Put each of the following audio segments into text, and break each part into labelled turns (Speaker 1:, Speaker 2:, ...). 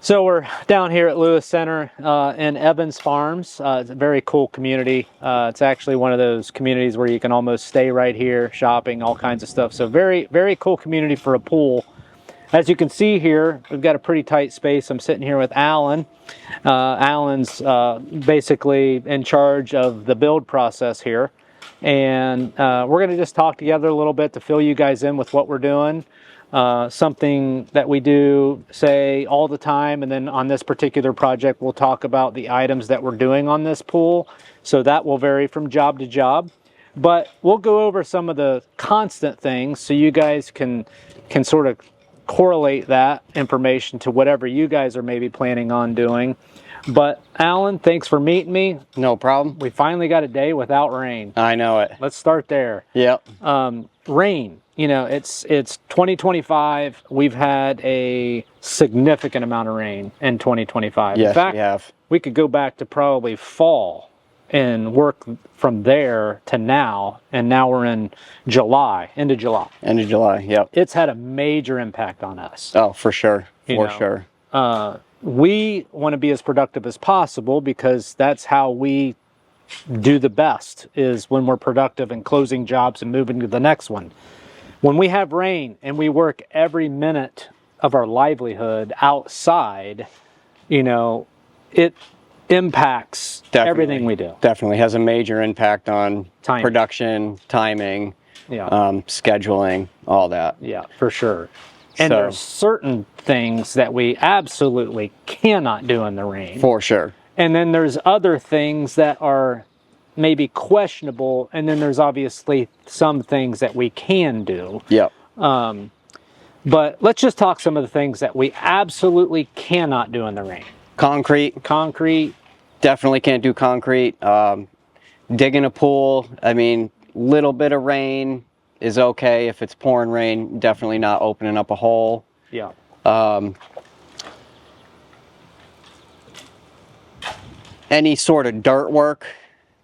Speaker 1: So we're down here at Lewis Center in Evans Farms. It's a very cool community. It's actually one of those communities where you can almost stay right here, shopping, all kinds of stuff. So very, very cool community for a pool. As you can see here, we've got a pretty tight space. I'm sitting here with Alan. Alan's basically in charge of the build process here. And we're going to just talk together a little bit to fill you guys in with what we're doing. Something that we do say all the time, and then on this particular project we'll talk about the items that we're doing on this pool, so that will vary from job to job, but we'll go over some of the constant things so you guys can sort of correlate that information to whatever you guys are maybe planning on doing. But Alan, thanks for meeting me.
Speaker 2: No problem.
Speaker 1: We finally got a day without rain.
Speaker 2: I know it.
Speaker 1: Let's start there.
Speaker 2: Yep.
Speaker 1: Rain. You know, it's 2025. We've had a significant amount of rain in 2025.
Speaker 2: Yes,
Speaker 1: in fact,
Speaker 2: we have.
Speaker 1: We could go back to probably fall and work from there to now, and now we're in July, end of July.
Speaker 2: End of July, yep.
Speaker 1: It's had a major impact on us.
Speaker 2: Oh, for sure, for sure.
Speaker 1: We want to be as productive as possible because that's how we do the best, is when we're productive and closing jobs and moving to the next one. When we have rain and we work every minute of our livelihood outside, you know, it impacts everything we do.
Speaker 2: Definitely has a major impact on
Speaker 1: Timing.
Speaker 2: Production, timing, scheduling, all that.
Speaker 1: Yeah, for sure. And there's certain things that we absolutely cannot do in the rain.
Speaker 2: For sure.
Speaker 1: And then there's other things that are maybe questionable, and then there's obviously some things that we can do.
Speaker 2: Yep.
Speaker 1: But let's just talk some of the things that we absolutely cannot do in the rain.
Speaker 2: Concrete.
Speaker 1: Concrete.
Speaker 2: Definitely can't do concrete. Digging a pool, I mean, little bit of rain is okay. If it's pouring rain, definitely not opening up a hole.
Speaker 1: Yeah.
Speaker 2: Any sort of dirt work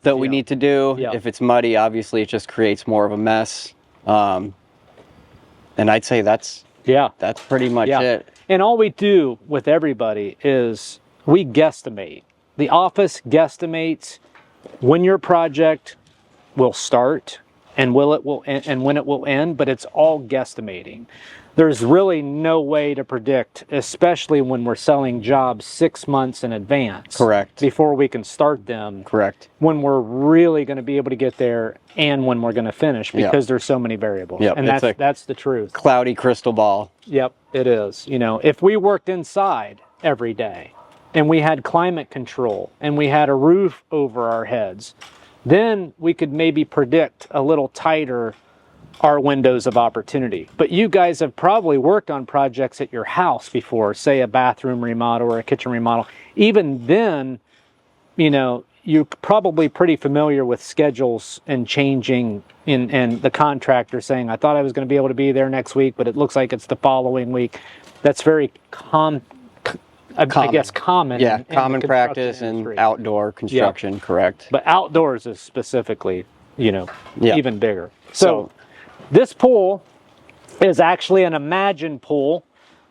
Speaker 2: that we need to do.
Speaker 1: Yeah.
Speaker 2: If it's muddy, obviously it just creates more of a mess. And I'd say that's pretty much it.
Speaker 1: And all we do with everybody is we guesstimate. The office guesstimates when your project will start and when it will end, but it's all guesstimating. There's really no way to predict, especially when we're selling jobs 6 months in advance.
Speaker 2: Correct.
Speaker 1: Before we can start them.
Speaker 2: Correct.
Speaker 1: When we're really going to be able to get there and when we're going to finish, because there's so many variables.
Speaker 2: Yep.
Speaker 1: And that's the truth.
Speaker 2: Cloudy crystal ball.
Speaker 1: Yep, it is. You know, if we worked inside every day and we had climate control and we had a roof over our heads, then we could maybe predict a little tighter our windows of opportunity. But you guys have probably worked on projects at your house before, say a bathroom remodel or a kitchen remodel. Even then, you know, you're probably pretty familiar with schedules and changing and the contractor saying, I thought I was going to be able to be there next week, but it looks like it's the following week. That's very common.
Speaker 2: Yeah, common practice in outdoor construction, correct.
Speaker 1: But outdoors is specifically, you know, even bigger. So this pool is actually an Imagine pool.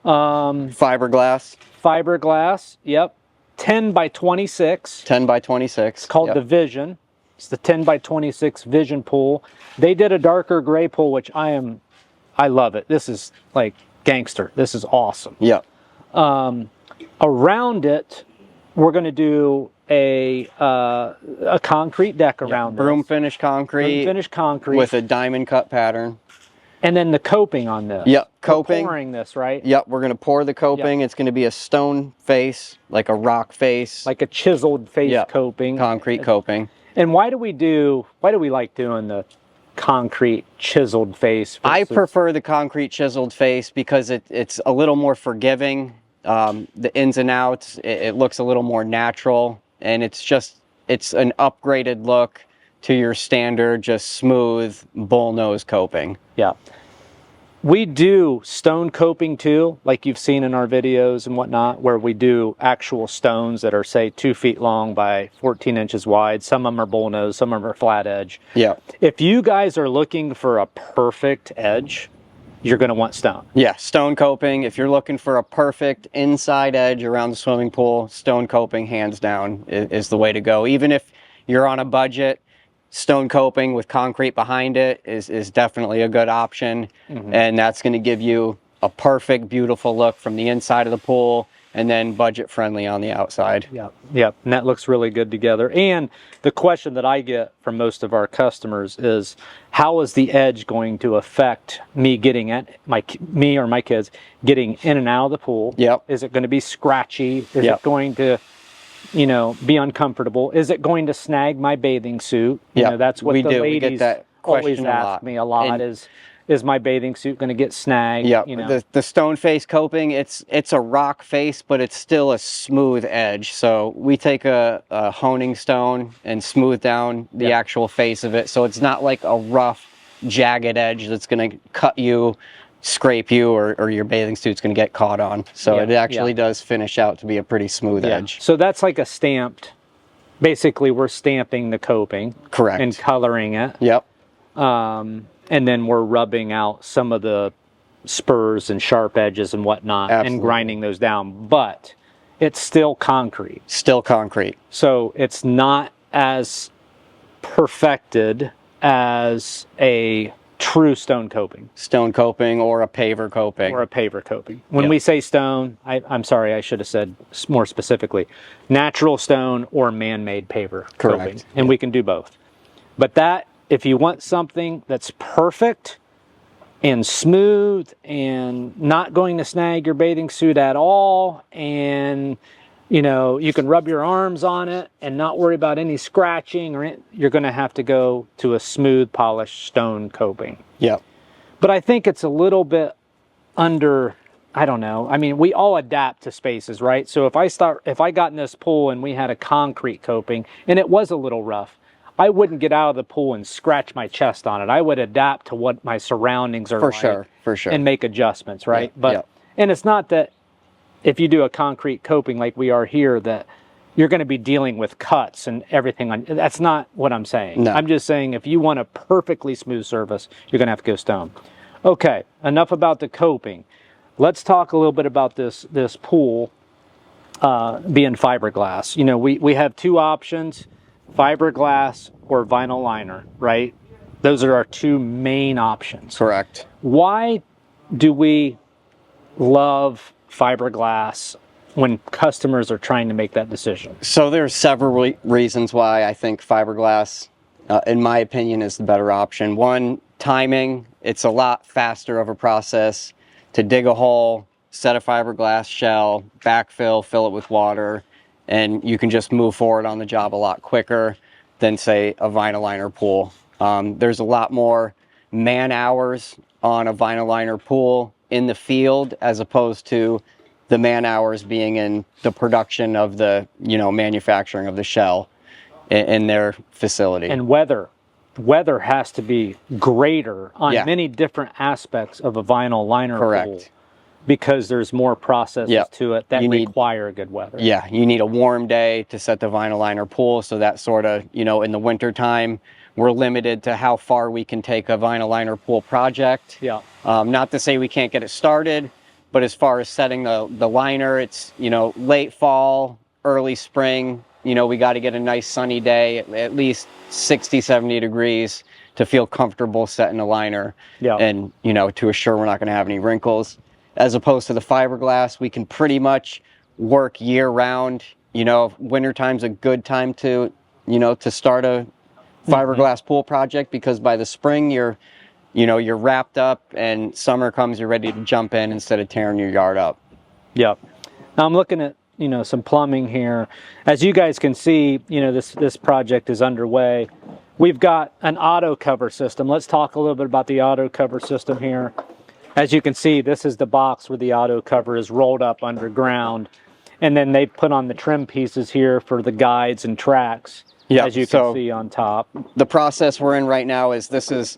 Speaker 2: Fiberglass.
Speaker 1: Fiberglass, yep. 10 by 26.
Speaker 2: 10 by 26.
Speaker 1: It's called the Vision. It's the 10 by 26 Vision pool. They did a darker gray pool, which I love it. This is like gangster. This is awesome.
Speaker 2: Yep.
Speaker 1: Around it, we're going to do a concrete deck around
Speaker 2: broom finish concrete.
Speaker 1: Broom finish concrete.
Speaker 2: With a diamond cut pattern.
Speaker 1: And then the coping on this.
Speaker 2: Yep, coping.
Speaker 1: We're pouring this, right?
Speaker 2: Yep, we're going to pour the coping. Yep. It's going to be a stone face, like a rock face.
Speaker 1: Like a chiseled face coping.
Speaker 2: Concrete coping.
Speaker 1: And why do we like doing the concrete chiseled face?
Speaker 2: I prefer the concrete chiseled face because it's a little more forgiving. The ins and outs, it looks a little more natural, and it's an upgraded look to your standard, just smooth bullnose coping. Yeah.
Speaker 1: We do stone coping too, like you've seen in our videos and whatnot, where we do actual stones that are, say, 2 feet long by 14 inches wide. Some of them are bullnose, some of them are flat edge.
Speaker 2: Yeah.
Speaker 1: If you guys are looking for a perfect edge, you're going to want stone.
Speaker 2: Yeah, stone coping. If you're looking for a perfect inside edge around the swimming pool, stone coping, hands down, is the way to go. Even if you're on a budget, stone coping with concrete behind it is definitely a good option. And that's going to give you a perfect, beautiful look from the inside of the pool, and then budget friendly on the outside.
Speaker 1: Yep. And that looks really good together. And the question that I get from most of our customers is, how is the edge going to affect me getting at me or my kids getting in and out of the pool?
Speaker 2: Yep.
Speaker 1: Is it going to be scratchy? Is it going to, you know, be uncomfortable? Is it going to snag my bathing suit? You know, that's what the ladies
Speaker 2: we get that
Speaker 1: always ask me a lot, is my bathing suit going to get snagged?
Speaker 2: Yeah,
Speaker 1: you know?
Speaker 2: the stone face coping, it's a rock face, but it's still a smooth edge. So we take a honing stone and smooth down the actual face of it. So it's not like a rough, jagged edge that's going to cut you, scrape you, or your bathing suit's going to get caught on. So it actually does finish out to be a pretty smooth edge.
Speaker 1: So that's like a stamped, basically we're stamping the coping.
Speaker 2: Correct.
Speaker 1: And coloring it.
Speaker 2: Yep.
Speaker 1: And then we're rubbing out some of the spurs and sharp edges and whatnot.
Speaker 2: Absolutely.
Speaker 1: And grinding those down. But it's still concrete.
Speaker 2: Still concrete.
Speaker 1: So it's not as perfected as a true stone coping.
Speaker 2: Stone coping or a paver coping.
Speaker 1: Or a paver coping. When we say stone, I'm sorry, I should have said more specifically, natural stone or man-made paver coping. And we can do both. But that, if you want something that's perfect and smooth and not going to snag your bathing suit at all, and you know, you can rub your arms on it and not worry about any scratching, or you're going to have to go to a smooth, polished stone coping.
Speaker 2: Yep.
Speaker 1: But I think it's a little bit under, I don't know. I mean, we all adapt to spaces, right? So if I got in this pool and we had a concrete coping and it was a little rough, I wouldn't get out of the pool and scratch my chest on it. I would adapt to what my surroundings are like.
Speaker 2: For sure.
Speaker 1: And make adjustments, right? And it's not that if you do a concrete coping like we are here, that you're going to be dealing with cuts and everything. That's not what I'm saying.
Speaker 2: No.
Speaker 1: I'm just saying if you want a perfectly smooth surface, you're going to have to go stone. Okay, enough about the coping. Let's talk a little bit about this pool being fiberglass. You know, we have two options, fiberglass or vinyl liner, right? Those are our two main options.
Speaker 2: Correct.
Speaker 1: Why do we love fiberglass when customers are trying to make that decision?
Speaker 2: So there's several reasons why I think fiberglass, in my opinion, is the better option. One, timing. It's a lot faster of a process to dig a hole, set a fiberglass shell, backfill, fill it with water, and you can just move forward on the job a lot quicker than, say, a vinyl liner pool. There's a lot more man hours on a vinyl liner pool in the field as opposed to the man hours being in the production of the, you know, manufacturing of the shell in their facility.
Speaker 1: And weather has to be greater on many different aspects of a vinyl liner pool, because there's more processes to it that require good weather.
Speaker 2: Yeah, you need a warm day to set the vinyl liner pool, so that sort of, you know, in the winter time, we're limited to how far we can take a vinyl liner pool project. Not to say we can't get it started, but as far as setting the liner, it's, you know, late fall, early spring, you know, we got to get a nice sunny day, at least 60, 70 degrees to feel comfortable setting a liner. And, you know, to assure we're not going to have any wrinkles. As opposed to the fiberglass, we can pretty much work year round. You know, wintertime's a good time to, you know, to start a fiberglass pool project, because by the spring you're wrapped up, and summer comes, you're ready to jump in instead of tearing your yard up.
Speaker 1: Now I'm looking at, you know, some plumbing here. As you guys can see, you know, this project is underway. We've got an auto cover system. Let's talk a little bit about the auto cover system here. As you can see, this is the box where the auto cover is rolled up underground, and then they put on the trim pieces here for the guides and tracks, as you can see on top.
Speaker 2: The process we're in right now is, this is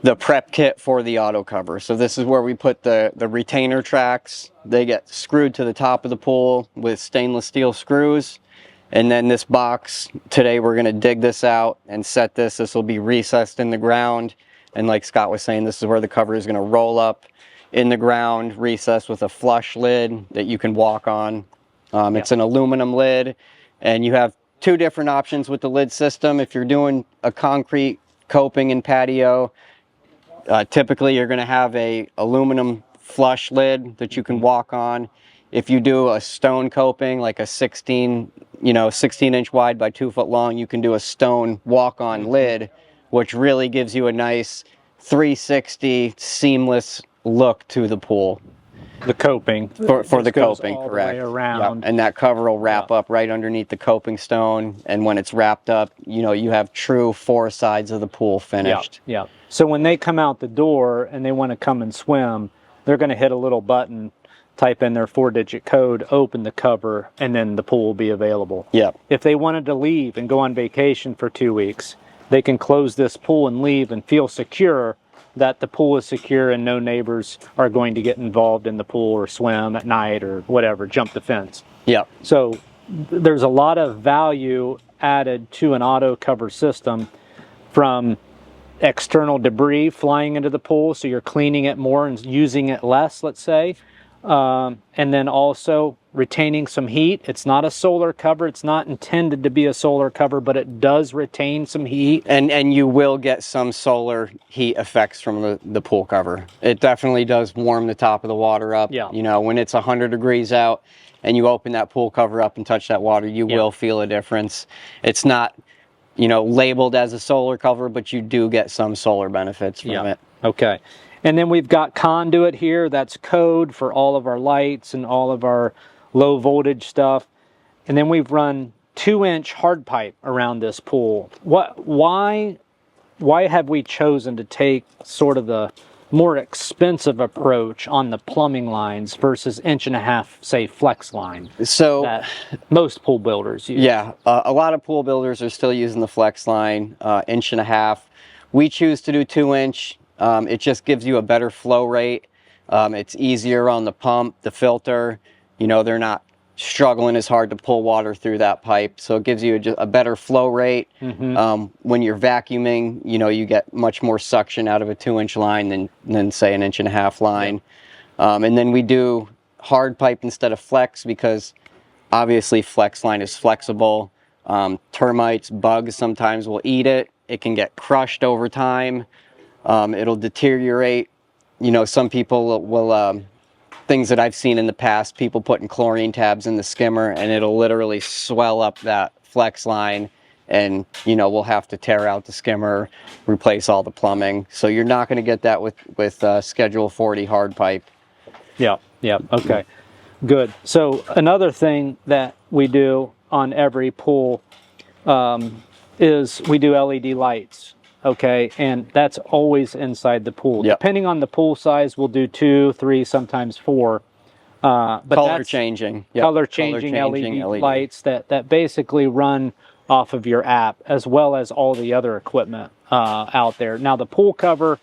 Speaker 2: the prep kit for the auto cover. So this is where we put the retainer tracks. They get screwed to the top of the pool with stainless steel screws. And then this box, today we're going to dig this out and set this. This will be recessed in the ground. And like Scott was saying, this is where the cover is going to roll up in the ground, recessed with a flush lid that you can walk on. It's an aluminum lid, and you have two different options with the lid system. If you're doing a concrete coping and patio, typically you're going to have a aluminum flush lid that you can walk on. If you do a stone coping, like a 16-inch wide by 2 foot long, you can do a stone walk-on lid, which really gives you a nice 360 seamless look to the pool.
Speaker 1: The coping.
Speaker 2: For the coping,
Speaker 1: all
Speaker 2: correct.
Speaker 1: The way around.
Speaker 2: Yep. And that cover will wrap up right underneath the coping stone. And when it's wrapped up, you know, you have true 4 sides of the pool finished.
Speaker 1: Yeah. So when they come out the door and they want to come and swim, they're going to hit a little button, type in their 4-digit code, open the cover, and then the pool will be available.
Speaker 2: Yep.
Speaker 1: If they wanted to leave and go on vacation for 2 weeks, they can close this pool and leave and feel secure that the pool is secure and no neighbors are going to get involved in the pool or swim at night or whatever, jump the fence.
Speaker 2: Yep.
Speaker 1: So there's a lot of value added to an auto cover system, from external debris flying into the pool, so you're cleaning it more and using it less, let's say. And then also retaining some heat. It's not a solar cover. It's not intended to be a solar cover, but it does retain some heat.
Speaker 2: And you will get some solar heat effects from the pool cover. It definitely does warm the top of the water up.
Speaker 1: Yeah.
Speaker 2: You know, when it's 100 degrees out and you open that pool cover up and touch that water, you will feel a difference. It's not, you know, labeled as a solar cover, but you do get some solar benefits from it.
Speaker 1: Okay. And then we've got conduit here. That's code for all of our lights and all of our low voltage stuff. And then we've run 2-inch hard pipe around this pool. Why have we chosen to take sort of the more expensive approach on the plumbing lines versus 1.5-inch, say, flex line?
Speaker 2: So
Speaker 1: that most pool builders use.
Speaker 2: Yeah, a lot of pool builders are still using the flex line, 1.5 inch. We choose to do 2-inch. It just gives you a better flow rate. It's easier on the pump, the filter. You know, they're not struggling as hard to pull water through that pipe. So it gives you a better flow rate. When you're vacuuming, you know, you get much more suction out of a 2-inch line than say an 1.5 inch line. And then we do hard pipe instead of flex because obviously flex line is flexible. Termites, bugs sometimes will eat it. It can get crushed over time. It'll deteriorate. You know, some people will, things that I've seen in the past, people putting chlorine tabs in the skimmer and it'll literally swell up that flex line, and, you know, we'll have to tear out the skimmer, replace all the plumbing. So you're not going to get that with Schedule 40 hard pipe.
Speaker 1: Yeah, okay. Good. So another thing that we do on every pool is we do LED lights. Okay, and that's always inside the pool.
Speaker 2: Yep.
Speaker 1: Depending on the pool size, we'll do 2, 3, sometimes 4. But
Speaker 2: color changing. Yep.
Speaker 1: Color changing LED lights that basically run off of your app, as well as all the other equipment out there. Now the pool cover,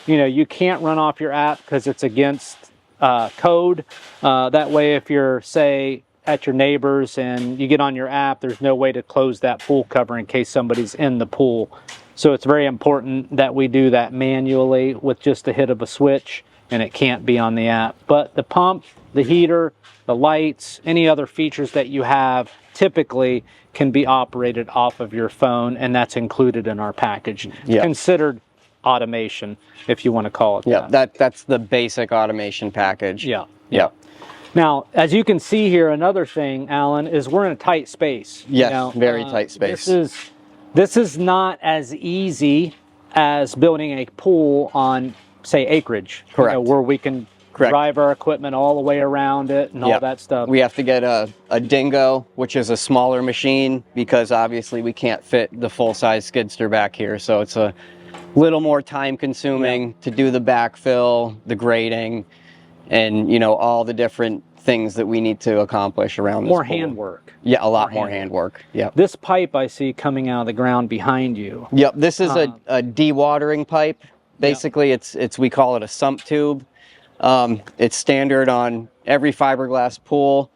Speaker 1: you know, you can't run off your app because it's against code. That way, if you're, say, at your neighbor's and you get on your app, there's no way to close that pool cover in case somebody's in the pool. So it's very important that we do that manually with just a hit of a switch, and it can't be on the app. But the pump, the heater, the lights, any other features that you have typically can be operated off of your phone, and that's included in our package.
Speaker 2: Yep.
Speaker 1: Considered automation, if you want to call it that.
Speaker 2: That's the basic automation package.
Speaker 1: Yeah. Now, as you can see here, another thing, Alan, is we're in a tight space.
Speaker 2: Yes, very tight space.
Speaker 1: This is not as easy as building a pool on, say, acreage.
Speaker 2: Correct.
Speaker 1: You know, where we can drive our equipment all the way around it and all that stuff.
Speaker 2: We have to get a dingo, which is a smaller machine, because obviously we can't fit the full-size skidster back here. So it's a little more time-consuming to do the backfill, the grading, and, you know, all the different things that we need to accomplish around this pool.
Speaker 1: More handwork.
Speaker 2: Yeah, a lot more handwork. Yeah.
Speaker 1: This pipe I see coming out of the ground behind you.
Speaker 2: Yep, this is a dewatering pipe. Basically, it's we call it a sump tube. It's standard on every fiberglass pool.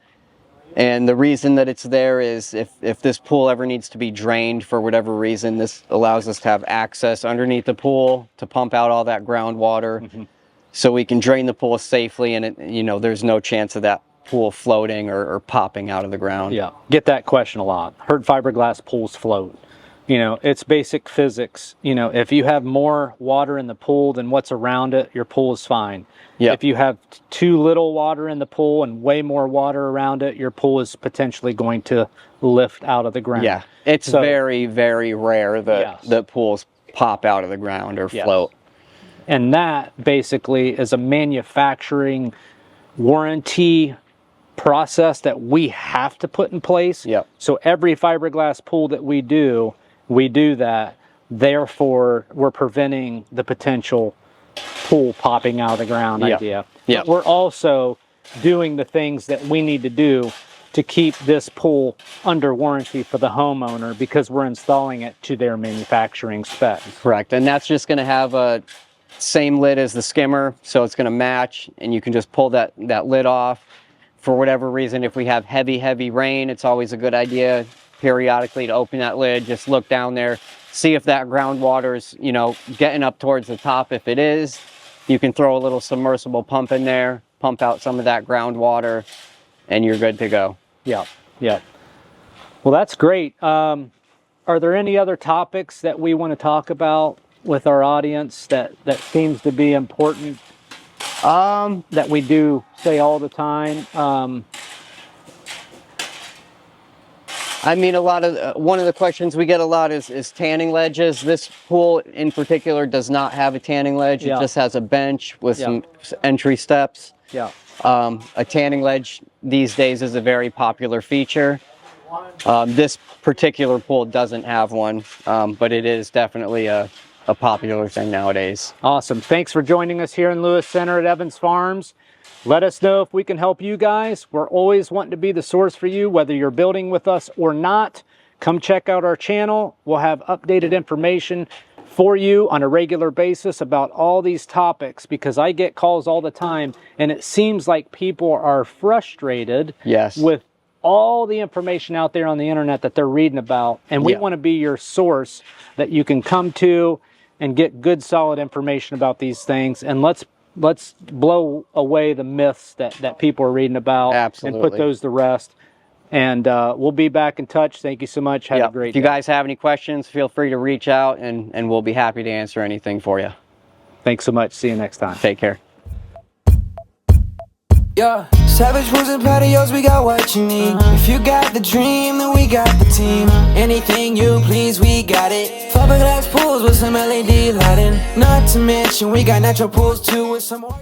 Speaker 2: And the reason that it's there is if this pool ever needs to be drained for whatever reason, this allows us to have access underneath the pool to pump out all that groundwater, so we can drain the pool safely, and there's no chance of that pool floating or popping out of the ground.
Speaker 1: Yeah, get that question a lot. Heard fiberglass pools float. It's basic physics. If you have more water in the pool than what's around it, your pool is fine.
Speaker 2: Yep.
Speaker 1: If you have too little water in the pool and way more water around it, your pool is potentially going to lift out of the ground.
Speaker 2: Yeah, it's very, very rare that the pools pop out of the ground or float.
Speaker 1: And that basically is a manufacturing warranty process that we have to put in place.
Speaker 2: Yep.
Speaker 1: So every fiberglass pool that we do that. Therefore, we're preventing the potential pool popping out of the ground idea.
Speaker 2: Yep.
Speaker 1: But we're also doing the things that we need to do to keep this pool under warranty for the homeowner, because we're installing it to their manufacturing specs.
Speaker 2: Correct. And that's just going to have a same lid as the skimmer, so it's going to match, and you can just pull that lid off. For whatever reason, if we have heavy rain, it's always a good idea periodically to open that lid, just look down there, see if that groundwater's, getting up towards the top. If it is, you can throw a little submersible pump in there, pump out some of that groundwater, and you're good to go.
Speaker 1: Yeah. Well, that's great. Are there any other topics that we want to talk about with our audience that seems to be important, that we do say all the time?
Speaker 2: I mean, one of the questions we get a lot is tanning ledges. This pool in particular does not have a tanning ledge. It just has a bench with some entry steps.
Speaker 1: Yeah.
Speaker 2: A tanning ledge these days is a very popular feature. This particular pool doesn't have one, but it is definitely a popular thing nowadays.
Speaker 1: Awesome. Thanks for joining us here in Lewis Center at Evans Farms. Let us know if we can help you guys. We're always wanting to be the source for you, whether you're building with us or not. Come check out our channel. We'll have updated information for you on a regular basis about all these topics, because I get calls all the time, and it seems like people are frustrated with all the information out there on the internet that they're reading about, and we want to be your source that you can come to and get good, solid information about these things. And let's blow away the myths that people are reading about.
Speaker 2: Absolutely.
Speaker 1: And put those to rest. And we'll be back in touch. Thank you so much. Have a great day.
Speaker 2: If you guys have any questions, feel free to reach out, and we'll be happy to answer anything for you.
Speaker 1: Thanks so much. See you next time.
Speaker 2: Take care.
Speaker 3: Yeah, Savage Pools and Patios, we got what you need. If you got the dream, then we got the team. Anything you please, we got it. Fiberglass pools with some LED lighting. Not to mention, we got natural pools too with some more.